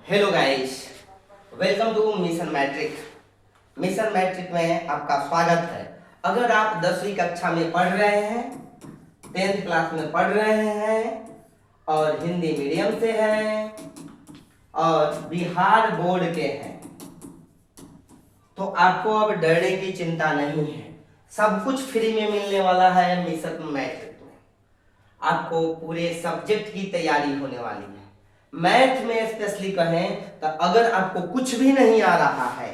Hello guys, welcome to mission matric. Mission matric में आपका स्वागत है। अगर आप 10वीं कक्षा में पढ़ रहे हैं, 10th क्लास में पढ़ रहे हैं और हिंदी मीडियम से हैं और बिहार बोर्ड के हैं, तो आपको अब डरने की चिंता नहीं है। सब कुछ फ्री में मिलने वाला है मिशन मैट्रिक में। आपको पूरे सब्जेक्ट की तैयारी होने वाली है। मैथ में स्पेशली कहें तो अगर आपको कुछ भी नहीं आ रहा है,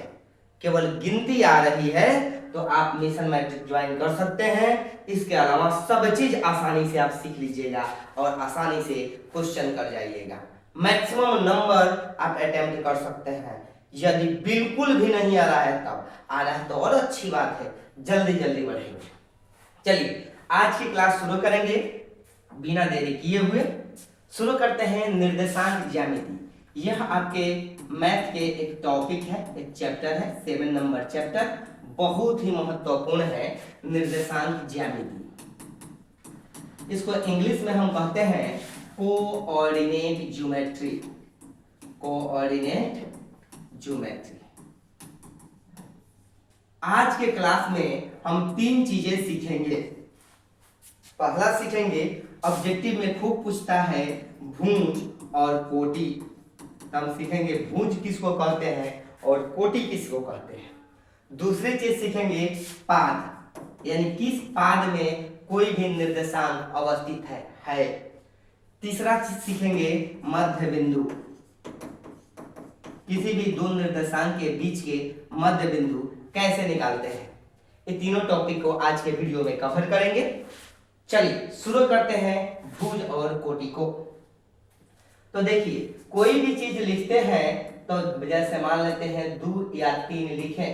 केवल गिनती आ रही है, तो आप मिशन मैट्रिक ज्वाइन कर सकते हैं। इसके अलावा सब चीज आसानी से आप सीख लीजिएगा और आसानी से क्वेश्चन कर जाइएगा। मैक्सिमम नंबर आप अटेम्प्ट कर सकते हैं। यदि बिल्कुल भी नहीं आ रहा है, तब आ रहा है तो और अच्छी बात है, जल्दी जल्दी बढ़ेंगे। चलिए आज की क्लास शुरू करेंगे बिना देरी किए हुए। शुरू करते हैं निर्देशांक ज्यामिति। यह आपके मैथ के एक टॉपिक है, एक चैप्टर है, 7 नंबर चैप्टर, बहुत ही महत्वपूर्ण है निर्देशांक ज्यामिति। इसको इंग्लिश में हम कहते हैं कोऑर्डिनेट ज्योमेट्री। Coordinate geometry. आज के क्लास में हम 3 चीजें सीखेंगे। पहला सीखेंगे, ऑब्जेक्टिव में खूब पूछता है भुज और कोटि। हम सीखेंगे भुज किसको कहते हैं और कोटि किसको कहते हैं। दूसरी चीज सीखेंगे पाद, यानी किस पाद में कोई भी निर्देशांक अवस्थित है। तीसरा चीज सीखेंगे मध्य बिंदु, किसी भी दो निर्देशांक के बीच के मध्य बिंदु कैसे निकालते हैं। ये तीनों टॉपिक को आज के वीडियो में कवर करेंगे। चलिए शुरू करते हैं भुज और कोटि को। तो देखिए, कोई भी चीज लिखते हैं तो जैसे मान लेते हैं 2 या 3 लिखे,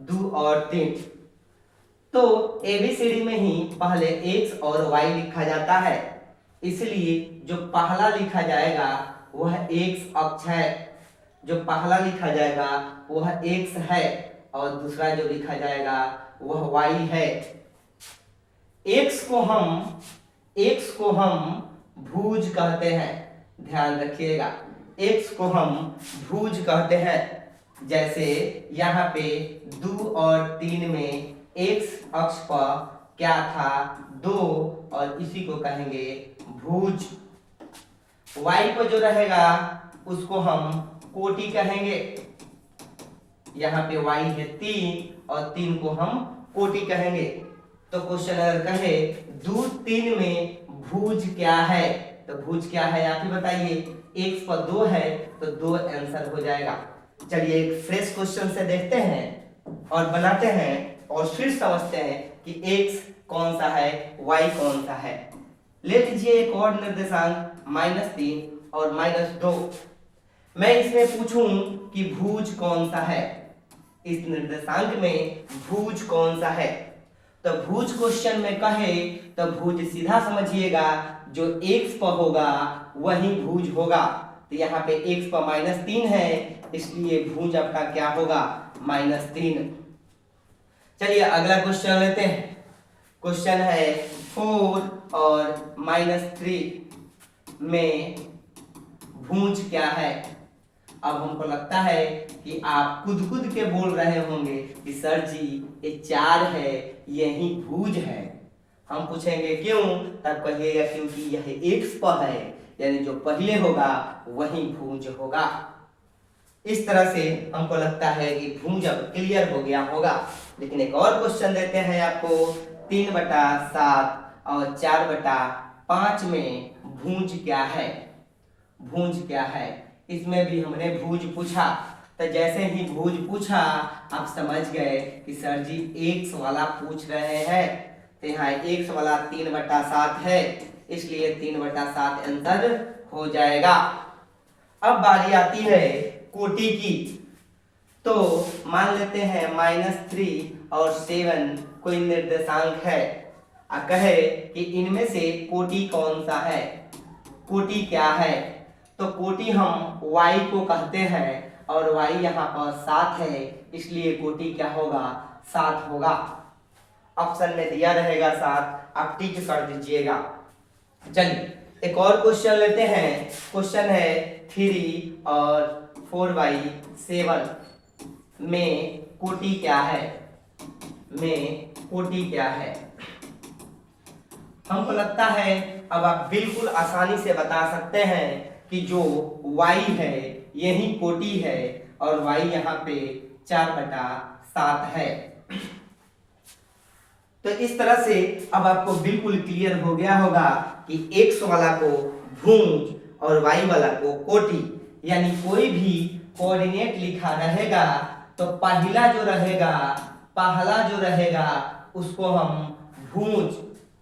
2 और 3, तो एबीसीडी में ही पहले x और y लिखा जाता है। इसलिए जो पहला लिखा जाएगा वह x अक्ष है, जो पहला लिखा जाएगा वह x है और दूसरा जो लिखा जाएगा वह y है। x को हम भुज कहते हैं, ध्यान रखिएगा, x को हम भुज कहते हैं। जैसे यहाँ पे 2 और 3 में x अक्ष पर क्या था, 2, और इसी को कहेंगे भुज। y पर जो रहेगा उसको हम कोटि कहेंगे। यहाँ पे y है 3 और 3 को हम कोटि कहेंगे। तो क्वेश्चन अगर कहे 2 3 में भुज क्या है, तो भुज क्या है आप ही बताइए। x पर 2 है तो 2 आंसर हो जाएगा। चलिए एक फ्रेश क्वेश्चन से देखते हैं और बनाते हैं और फिर समझते हैं कि x कौन सा है, y कौन सा है। ले लीजिए एक और निर्देशांक -3 और -2। मैं इसमें पूछूं कि भुज कौन सा है, इस निर्देशांक में भुज कौन सा है। तो भुज क्वेश्चन में कहे तो भुज सीधा समझिएगा, जो x पर होगा वही भुज होगा। तो यहाँ पे x पर -3 है, इसलिए भुज आपका क्या होगा, -3। चलिए अगला क्वेश्चन लेते हैं। क्वेश्चन है 4 और -3 में भुज क्या है। अब हमको लगता है कि आप खुद के बोल रहे होंगे कि सर जी ये 4 है, यही भुज है। हम पूछेंगे क्यों, तब कहिएगा क्योंकि यह x पर है, यानी जो पहले होगा वही भुज होगा। इस तरह से हमको लगता है कि भुज अब क्लियर हो गया होगा। लेकिन एक और क्वेश्चन देते हैं आपको, 3/7 और 4/5 में भुज क्या है। भुज क्या है, इसमें भी हमने भुज पूछा। तो जैसे ही भुज पूछा आप समझ गए कि सर जी x वाला पूछ रहे हैं। तो यहाँ x वाला 3/7 है, इसलिए 3/7 आंसर हो जाएगा। अब बारी आती है कोटि की। तो मान लेते हैं -3 और 7 कोई निर्देशांक है, कहे कि इनमें से कोटि कौन सा है, कोटि क्या है। तो कोटि हम y को कहते हैं और y यहाँ पर 7 है, इसलिए कोटि क्या होगा, 7 होगा। ऑप्शन में दिया रहेगा 7, आप टिक कर दीजिएगा। चलिए एक और क्वेश्चन लेते हैं। क्वेश्चन है 3 और 4/7 में कोटि क्या है, हमको लगता है अब आप बिल्कुल आसानी से बता सकते हैं कि जो y है यही कोटि है और y यहाँ पे 4/7 है। तो इस तरह से अब आपको बिल्कुल क्लियर हो गया होगा कि x वाला को भुज और y वाला को कोटि, यानी कोई भी कोऑर्डिनेट लिखा रहेगा तो पहला जो रहेगा उसको हम भुज,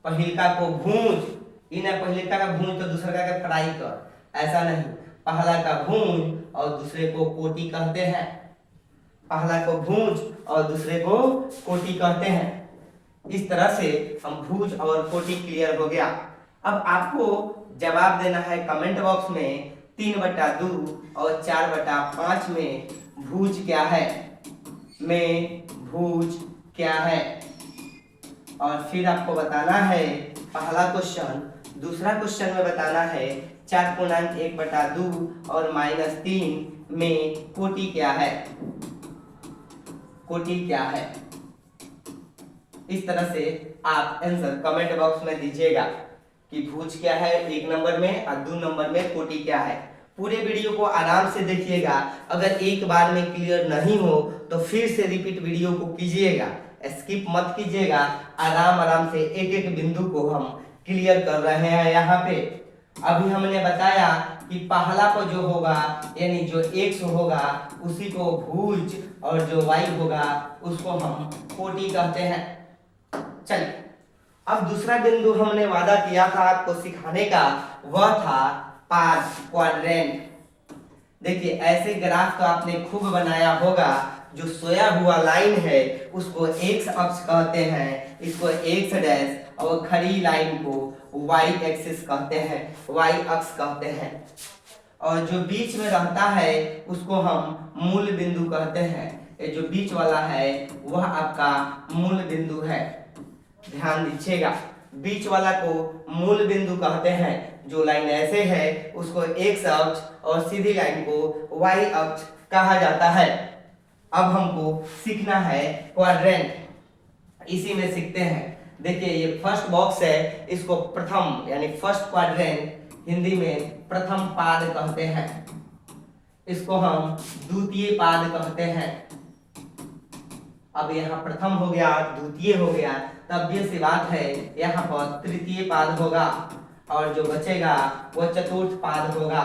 पहिलका को भुज, पहिलका का भुज तो दूसरा का फ्राई कर, ऐसा नहीं, पहला का भुज और दूसरे को कोटि कहते हैं, पहला को भुज और दूसरे को कोटि कहते हैं। इस तरह से हम भुज और कोटि क्लियर हो गया। अब आपको जवाब देना है कमेंट बॉक्स में 3/2 और 4/5 में भुज क्या है, और फिर आपको बताना है पहला क्वेश्चन, दूसरा क्वेश्चन में बताना है 4.1/2 और -3 में कोटि क्या है। इस तरह से आप आंसर कमेंट बॉक्स में दीजिएगा कि भुज क्या है 1 नंबर में और 2 नंबर में कोटि क्या है। पूरे वीडियो को आराम से देखिएगा, अगर एक बार में क्लियर नहीं हो तो फिर से रिपीट वीडियो को कीजिएगा, स्किप मत कीजिएगा, आराम से एक एक बिंदु को हम क्लियर कर रहे हैं। यहाँ पे अभी हमने बताया कि पहला को जो होगा यानी जो x होगा उसी को भुज और जो y होगा उसको हम कोटि कहते हैं। चलिए अब दूसरा बिंदु हमने वादा किया था आपको सिखाने का, वह था पाद क्वाड्रेंट। देखिए ऐसे ग्राफ तो आपने खूब बनाया होगा, जो सोया हुआ लाइन है उसको x अक्ष कहते हैं, इसको x डैश, और खड़ी लाइन को y एक्सिस कहते हैं, y अक्ष कहते हैं, और जो बीच में रहता है उसको हम मूल बिंदु कहते हैं। ये जो बीच वाला है वह आपका मूल बिंदु है, ध्यान दीजिएगा, बीच वाला को मूल बिंदु कहते हैं। जो लाइन ऐसे है उसको x अक्ष और सीधी लाइन को y अक्ष कहा जाता है। अब हमको सीखना है क्वाड्रेंट, इसी में सीखते हैं। देखिए ये फर्स्ट बॉक्स है, इसको प्रथम यानी फर्स्ट क्वाड्रेंट हिंदी में प्रथम पाद कहते हैं, इसको हम द्वितीय पाद कहते हैं। अब यहाँ प्रथम हो गया, द्वितीय हो गया, तब ये सी बात है यहाँ पर तृतीय पाद होगा और जो बचेगा वह चतुर्थ पाद होगा।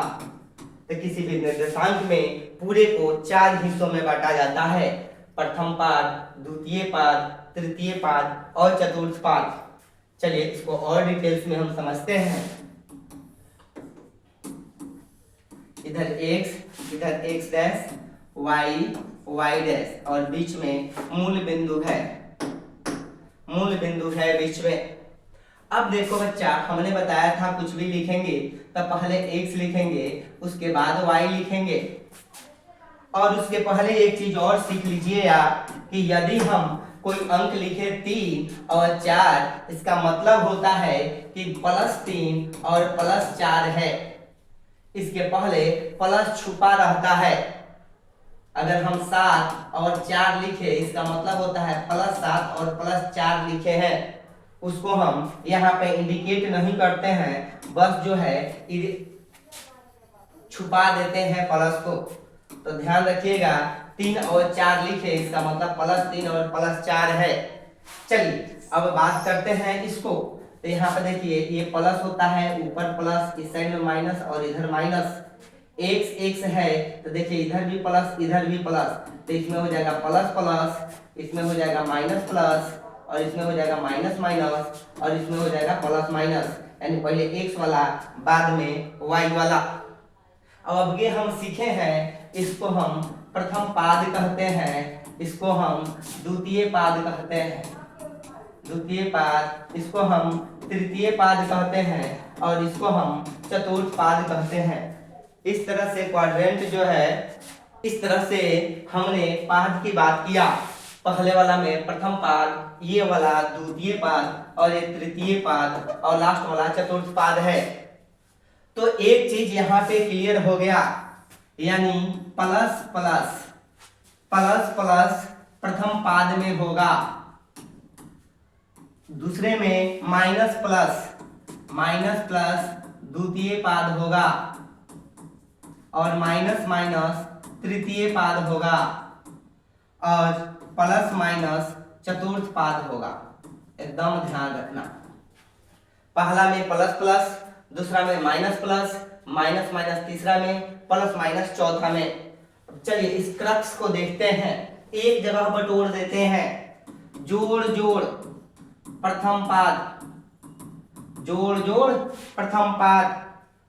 तो किसी भी निर्देशांक में पूरे को 4 हिस्सों में बांटा जाता है, प्रथम पाद, द्वितीय पाद, तृतीय पाद और चतुर्थ पाद। चलिए इसको और डिटेल्स में हम समझते हैं। इधर x डैश, y डैश और बीच में मूल बिंदु है बीच में। अब देखो बच्चा, हमने बताया था कुछ भी लिखेंगे तब पहले x लिखेंगे, उसके बाद y लिखेंगे, और उसके पहले एक चीज और सीख लीजिए आप कि यदि हम कोई अंक लिखे 3 और 4, इसका मतलब होता है कि +3 और +4 है, इसके पहले प्लस छुपा रहता है। अगर हम 7 और 4 लिखे इसका मतलब होता है +7 और +4 लिखे हैं, उसको हम यहाँ पे इंडिकेट नहीं करते हैं, बस जो है छुपा देते हैं प्लस को। तो ध्यान रखिएगा 3 और 4 लिखे इसका मतलब +3 और +4 है। चलिए अब बात करते हैं इसको। तो यहाँ पे देखिए ये प्लस होता है, ऊपर प्लस, इस साइड में माइनस और इधर माइनस। x है तो देखिए इधर भी प्लस इधर भी प्लस, तो इसमें हो जाएगा प्लस प्लस, इसमें हो जाएगा माइनस प्लस, और इसमें हो जाएगा माइनस माइनस, और इसमें हो जाएगा प्लस माइनस, यानी पहले x वाला बाद में y वाला। अब ये हम सीखे हैं, इसको हम प्रथम पाद कहते हैं, इसको हम द्वितीय पाद कहते हैं, द्वितीय पाद, इसको हम तृतीय पाद कहते हैं, और इसको हम चतुर्थ पाद कहते हैं। इस तरह से क्वाड्रेंट जो है, इस तरह से हमने पाद की बात किया। पहले वाला में प्रथम पाद, ये वाला द्वितीय पाद, और ये तृतीय पाद, और लास्ट वाला चतुर्थ पाद है। तो एक चीज यहाँ पे क्लियर हो गया यानी प्लस प्लस प्लस प्लस प्रथम पाद में होगा, दूसरे में माइनस प्लस द्वितीय पाद होगा, और माइनस माइनस तृतीय पाद होगा, और प्लस माइनस चतुर्थ पाद होगा। एकदम ध्यान रखना, पहला में प्लस प्लस, दूसरा में माइनस प्लस, माइनस माइनस तीसरा में, प्लस माइनस चौथा में। चलिए इस क्रक्स को देखते हैं, एक जगह बटोर देते हैं। जोड़ जोड़ प्रथम पाद, जोड़ जोड़ प्रथम पाद,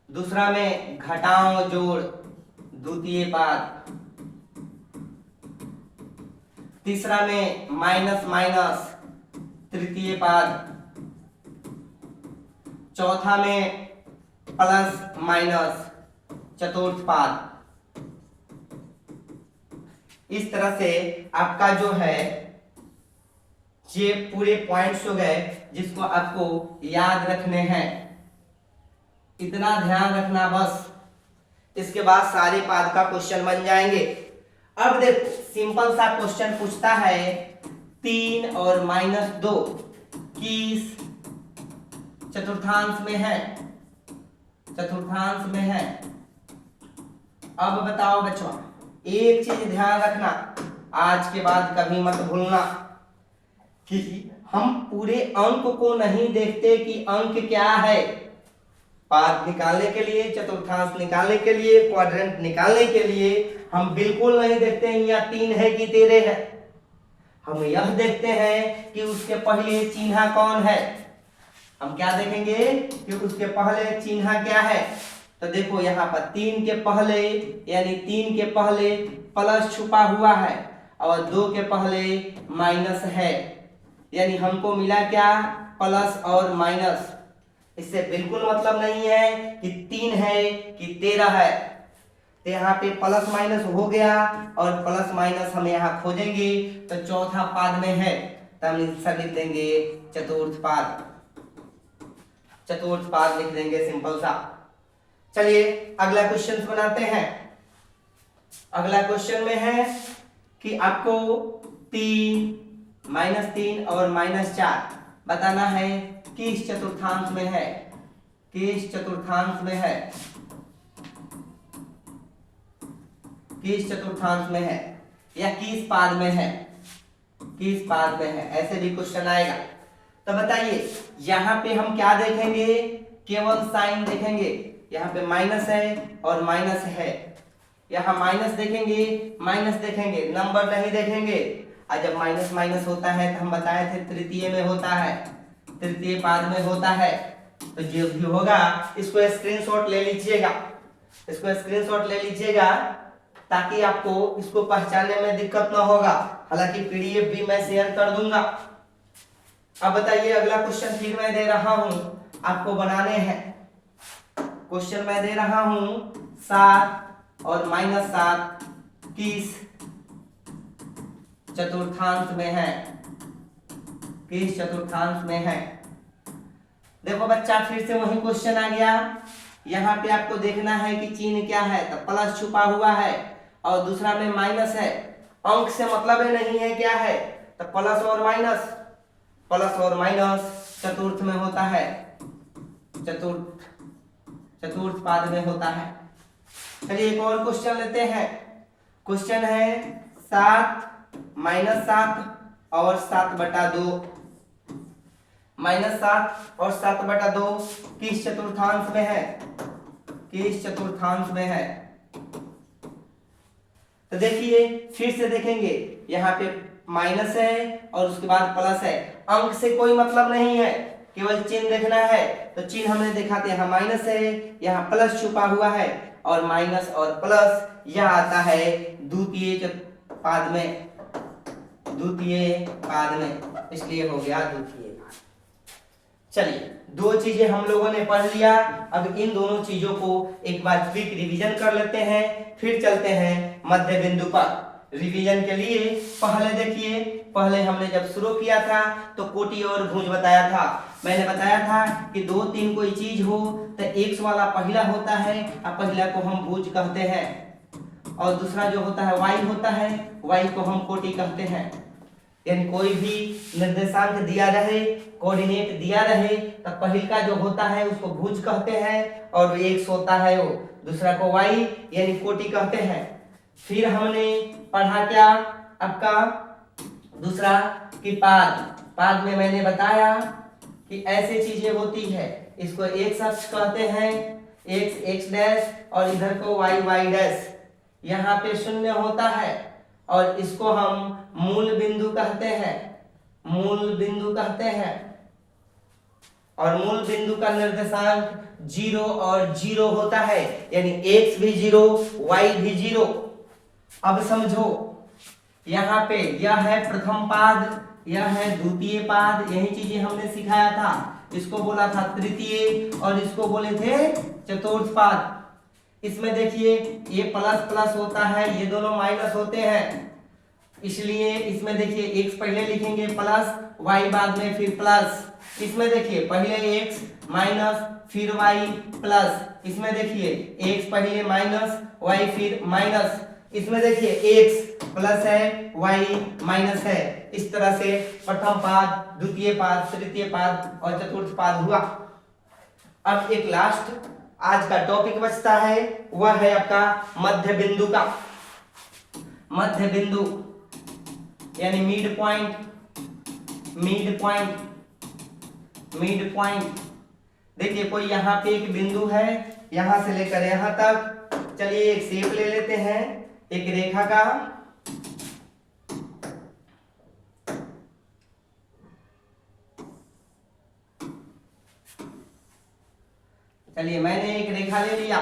दूसरा में घटाओ जोड़ द्वितीय पाद, तीसरा में माइनस माइनस तृतीय पाद, चौथा में प्लस माइनस चतुर्थ पाद। इस तरह से आपका जो है ये पूरे पॉइंट्स हो गए जिसको आपको याद रखने हैं। इतना ध्यान रखना बस, इसके बाद सारे पाद का क्वेश्चन बन जाएंगे। अब देखो सिंपल सा क्वेश्चन पूछता है 3 और -2 किस चतुर्थांश में है, चतुर्थांश में है। अब बताओ बच्चों, एक चीज ध्यान रखना, आज के बाद कभी मत भूलना कि हम पूरे अंक को नहीं देखते कि अंक क्या है। पाद निकालने के लिए, चतुर्थांश निकालने के लिए, क्वाड्रेंट निकालने के लिए हम बिल्कुल नहीं देखते हैं या 3 है कि 13 है। हम यह देखते हैं कि उसके पहले चिन्ह कौन है। हम क्या देखेंगे कि उसके पहले चिन्ह क्या है। तो देखो यहाँ पर 3 के पहले, यानी 3 के पहले प्लस छुपा हुआ है और 2 के पहले माइनस है, यानी हमको मिला क्या, प्लस और माइनस। इससे बिल्कुल मतलब नहीं है कि 3 है कि 13 है। तो यहाँ पे प्लस माइनस हो गया और प्लस माइनस हम यहाँ खोजेंगे तो चौथा पाद में है, तो हम इसका लिख देंगे चतुर्थ पाद, चतुर्थ पाद लिख देंगे, सिंपल सा। चलिए अगला क्वेश्चन बनाते हैं। अगला क्वेश्चन में है कि आपको 3, -3 और -4 बताना है किस चतुर्थांश में है, किस चतुर्थांश में है, किस चतुर्थांश में है या किस पाद में है, किस पाद में है, ऐसे भी क्वेश्चन आएगा। तो बताइए यहाँ पे हम क्या देखेंगे, केवल साइन देखेंगे। यहाँ पे माइनस है और माइनस है, यहाँ माइनस देखेंगे, माइनस देखेंगे, नंबर नहीं देखेंगे। और जब माइनस माइनस होता है तो हम बताए थे तृतीय में होता है, तृतीय पाद में होता है। तो जो भी होगा इसको स्क्रीनशॉट ले लीजिएगा, इसको स्क्रीनशॉट ले लीजिएगा ताकि आपको इसको पहचानने में दिक्कत ना होगा। हालांकि पीडीएफ भी मैं शेयर कर दूंगा। अब बताइए अगला क्वेश्चन फिर मैं दे रहा हूं, आपको बनाने हैं। क्वेश्चन मैं दे रहा हूं 7 और -7 किस चतुर्थांश में है, किस चतुर्थांश में है। देखो बच्चा फिर से वही क्वेश्चन आ गया। यहाँ पे आपको देखना है कि चिन्ह क्या है, तो प्लस छुपा हुआ है और दूसरा में माइनस है। अंक से मतलब ही नहीं है क्या है, तो प्लस और माइनस, प्लस और माइनस चतुर्थ में होता है, चतुर्थ पाद में होता है। चलिए एक और क्वेश्चन लेते हैं। क्वेश्चन है 7, -7 और 7/2, -7 और 7/2 किस चतुर्थांश में है, किस चतुर्थांश में है। तो देखिए फिर से देखेंगे, यहाँ पे माइनस है और उसके बाद प्लस है। अंक से कोई मतलब नहीं है, केवल चिन्ह देखना है। तो चिन्ह हमने देखा था, यहाँ माइनस है, यहाँ प्लस छुपा हुआ है और माइनस और प्लस यह आता है द्वितीय पाद में, द्वितीय पाद में, इसलिए हो गया द्वितीय पाद। चलिए 2 चीजें हम लोगों ने पढ़ लिया। अब इन दोनों चीजों को एक बार क्विक रिवीजन कर लेते हैं, फिर चलते हैं मध्य बिंदु पर। रिवीजन के लिए पहले देखिए, पहले हमने जब शुरू किया था तो कोटि और भुज बताया था। मैंने बताया था कि 2-3 कोई चीज हो तो एक्स वाला पहला होता है और पहला को हम भुज कहते हैं। और दूसरा जो होता है y होता है, y को हम कोटि कहते हैं। यानी कोई भी निर्देशांक दिया रहे, कोऑर्डिनेट दिया रहे, तब पहल का जो होता है उसको भुज कहते हैं और x होता है वो, दूसरा को y यानी कोटि कहते हैं। फिर हमने पढ़ा क्या आपका दूसरा कि पाद में मैंने बताया कि ऐसी चीजें होती है, इसको x अक्ष कहते हैं, x डैश और इधर को y डैश, यहाँ पे शून्य होता है और इसको हम मूल बिंदु कहते हैं, मूल बिंदु कहते हैं। और मूल बिंदु का निर्देशांक 0 और 0 होता है, यानी x भी 0 y भी 0। अब समझो यहाँ पे यह है प्रथम पाद, यह है द्वितीय पाद, यही चीजें हमने सिखाया था। इसको बोला था तृतीय और इसको बोले थे चतुर्थ पाद। इसमें देखिए ये प्लस प्लस होता है, ये दोनों माइनस होते हैं, इसलिए इसमें देखिए x पहले लिखेंगे प्लस y बाद में फिर प्लस। इसमें देखिए पहले x माइनस फिर y प्लस, इसमें देखिए x पहले माइनस y फिर माइनस, इसमें देखिए x प्लस है y माइनस है। इस तरह से प्रथम पाद, द्वितीय पाद, तृतीय पाद और चतुर्थ पाद हुआ। अब एक लास्ट आज का टॉपिक बचता है, वह है आपका मध्य बिंदु का, मध्य बिंदु यानी mid point. Mid point, mid point देखिए कोई यहाँ पे एक बिंदु है, यहां से लेकर यहां तक। चलिए एक शेप ले लेते हैं, एक रेखा का। चलिए मैंने एक रेखा ले लिया,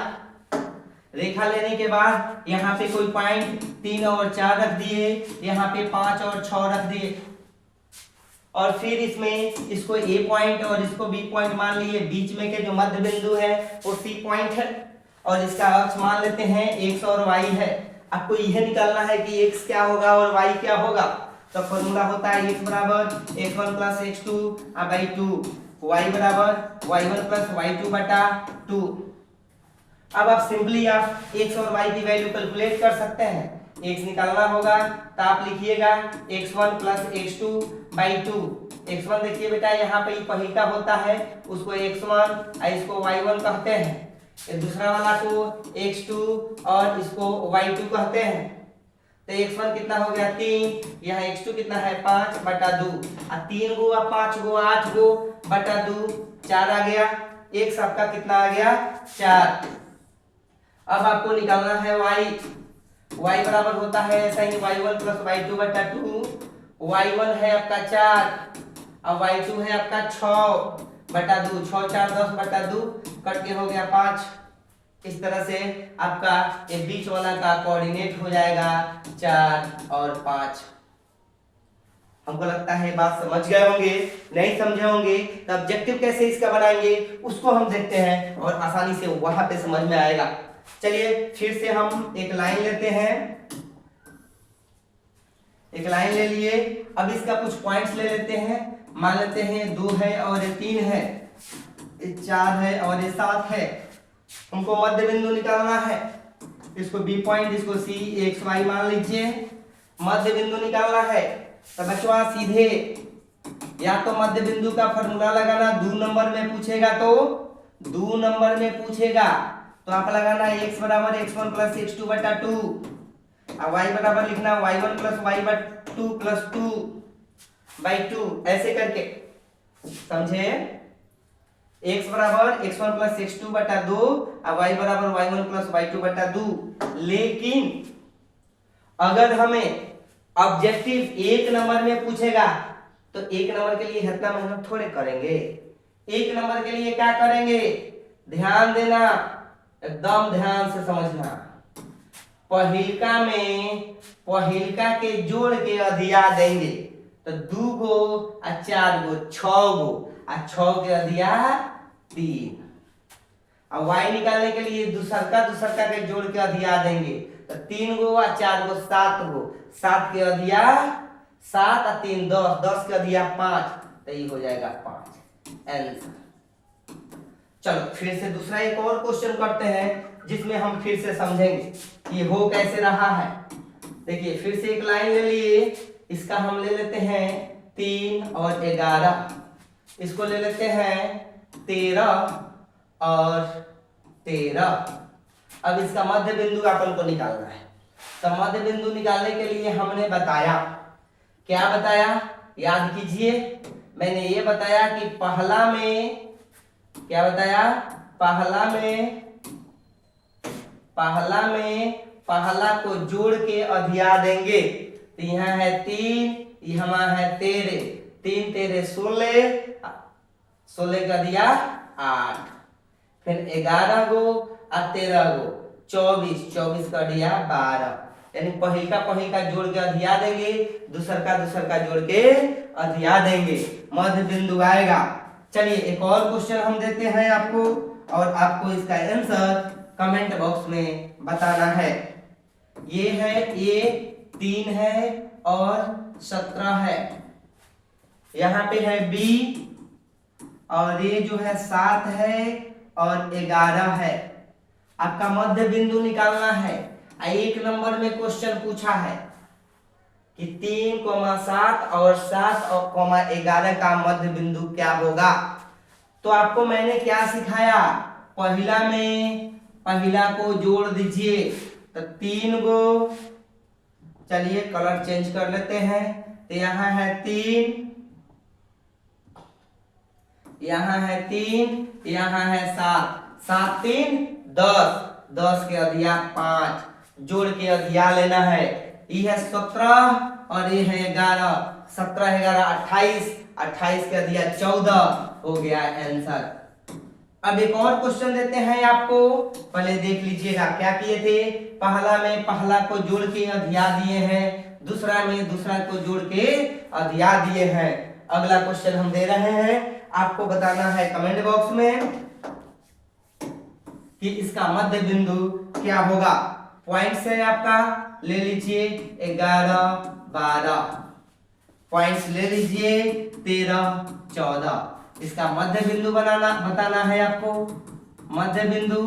रेखा लेने के बाद यहाँ पे कोई पॉइंट 3 और 4 रख दिए, यहाँ पे 5 और 6 रख दिए, और फिर इसमें इसको ए पॉइंट और इसको बी पॉइंट मान लिए। बीच में के जो मध्य बिंदु है वो सी पॉइंट है और इसका अक्ष मान लेते हैं x और y है। आपको यह निकालना है कि x क्या होगा और y क्या होगा। तो फॉर्मूला होता है x बराबर x1 plus x2 by 2, y बराबर y1 प्लस y2 बटा 2। अब आप सिंपली आप x और y की वैल्यू कैलकुलेट कर सकते हैं। x निकालना होगा तो आप लिखिएगा x1 plus x2 by 2। x1 देखिए बेटा यहाँ पे पहले का होता है, उसको x1 और इसको y1 कहते हैं। दूसरा वाला को x2 और इसको y2 कहते हैं। तो x1 कितना हो गया 3, यहाँ x2 कितना है 5 बटा 2, 3 गो 5 गो 8 गो बटा 2 4 आ गया। x आपका कितना आ गया 4। अब आपको निकालना है y बराबर होता है ऐसा ही y1 प्लस y2 बटा 2। y1 है आपका 4 और y2 है आपका 6 बटा 2, 6 4 10 बटा 2 कट के हो गया 5। इस तरह से आपका ये बीच वाला का कोऑर्डिनेट हो जाएगा 4 और 5। हमको लगता है बात समझ गए होंगे, नहीं समझे होंगे तो ऑब्जेक्टिव कैसे इसका बनाएंगे उसको हम देखते हैं और आसानी से वहां पे समझ में आएगा। चलिए फिर से हम एक लाइन लेते हैं, एक लाइन ले लिए। अब इसका कुछ पॉइंट्स ले लेते हैं, मान लेते हैं 2 है और 3 है, 4 है और 7 है। हमको मध्य बिंदु निकालना है, इसको बी पॉइंट, इसको सी एक्स वाई मान लीजिए। मध्य बिंदु निकालना है तो बच्चों सीधे या तो मध्य बिंदु का फॉर्मूला लगाना, 2 नंबर में पूछेगा तो 2 नंबर में पूछेगा तो आप लगाना x बराबर x1 प्लस x2 बटा 2 और y बराबर लिखना y1 plus y2 plus 2 by 2, ऐसे करके समझे। x बराबर x1 प्लस x2 बटा 2 और y बराबर y1 प्लस y2 बटा 2। लेकिन अगर हमें ऑब्जेक्टिव 1 नंबर में पूछेगा तो 1 नंबर के लिए इतना मेहनत थोड़े करेंगे। 1 नंबर के लिए क्या करेंगे, ध्यान देना, एकदम ध्यान से समझना। पहिलका में पहिलका के जोड़ के अधिया देंगे तो 2 गो और 4 गो 6 गो और 6 के अधिया 3। और y निकालने के लिए दूसरका के जोड़ के अधिया देंगे तो 3 गो और 4 गो 7 गो, 7 के अधिया 7 और 3 10, 10 के अधिया 5, तो ये हो जाएगा 5 आंसर। चलो फिर से दूसरा एक और क्वेश्चन करते हैं, जिसमें हम फिर से समझेंगे कि हो कैसे रहा है। देखिए फिर से एक लाइन ले लिए, इसका हम ले लेते हैं 3 और 11, इसको ले लेते हैं 13 और 13। अब इसका मध्य बिंदु अपन को निकालना है। तो मध्य बिंदु निकालने के लिए हमने बताया, क्या बताया याद कीजिए, मैंने ये बताया कि पहला में क्या बताया, पहला को जोड़ के अधिया देंगे। तो यहाँ है 3, यहाँ है 13, 3 13 16, 16 का दिया 8, फिर 11 गो और 13 गो 24, 24 का दिया 12। यानी पहिल का जोड़ के अधिया देंगे, दूसर का जोड़ के अधिया देंगे, मध्य बिंदु आएगा। चलिए एक और क्वेश्चन हम देते हैं आपको, और आपको इसका आंसर कमेंट बॉक्स में बताना है। ये है, ये 3 है और 17 है, यहाँ पे है B, और ये जो है 7 है और 11 है। आपका मध्य बिंदु निकालना है। 1 नंबर में क्वेश्चन पूछा है कि 3,7 और 7,11 का मध्य बिंदु क्या होगा। तो आपको मैंने क्या सिखाया, पहिला को जोड़ दीजिए। तो 3 गो, चलिए कलर चेंज कर लेते हैं। तो यहाँ है 3, यहाँ है 3, यहाँ है 7, 7 3 10, 10 के अधिया 5, जोड़ के अधिया लेना है। ये है 17 और ये है 11, 17 11 28, 28 के अधिया 14 हो गया आंसर। अब एक और क्वेश्चन देते हैं आपको, पहले देख लीजिएगा क्या किए थे। पहला में पहला को जोड़ के अधिया दिए हैं, दूसरा में दूसरा को जोड़ के अधिया दिए हैं। अगला क्वेश्चन हम दे रहे हैं, आपको बताना है कमेंट बॉक्स में कि इसका मध्य बिंदु क्या होगा। पॉइंट्स है आपका, ले लीजिए 11 12, पॉइंट्स ले लीजिए 13 14। इसका मध्य बिंदु बताना है आपको, मध्य बिंदु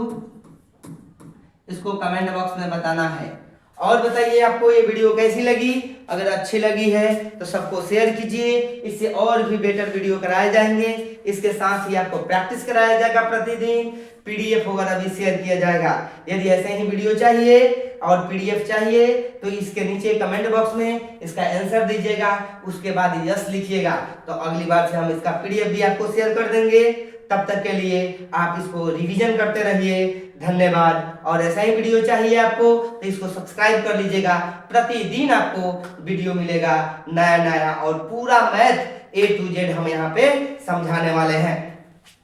इसको कमेंट बॉक्स में बताना है। और बताइए आपको ये वीडियो कैसी लगी। अगर अच्छी लगी है तो सबको शेयर कीजिए, इससे और भी बेटर वीडियो कराए जाएंगे। इसके साथ ही आपको प्रैक्टिस कराया जाएगा, प्रतिदिन पीडीएफ वगैरह भी शेयर किया जाएगा। यदि ऐसे ही वीडियो चाहिए और पीडीएफ चाहिए तो इसके नीचे कमेंट बॉक्स में इसका आंसर दीजिएगा, उसके बाद यस लिखिएगा। तो अगली बार से हम इसका पीडीएफ भी आपको शेयर कर देंगे। तब तक के लिए आप इसको रिवीजन करते रहिए। धन्यवाद। और ऐसा ही वीडियो चाहिए आपको तो इसको सब्सक्राइब कर लीजिएगा। प्रतिदिन आपको वीडियो मिलेगा नया नया, और पूरा मैथ A to Z हम यहाँ पे समझाने वाले हैं।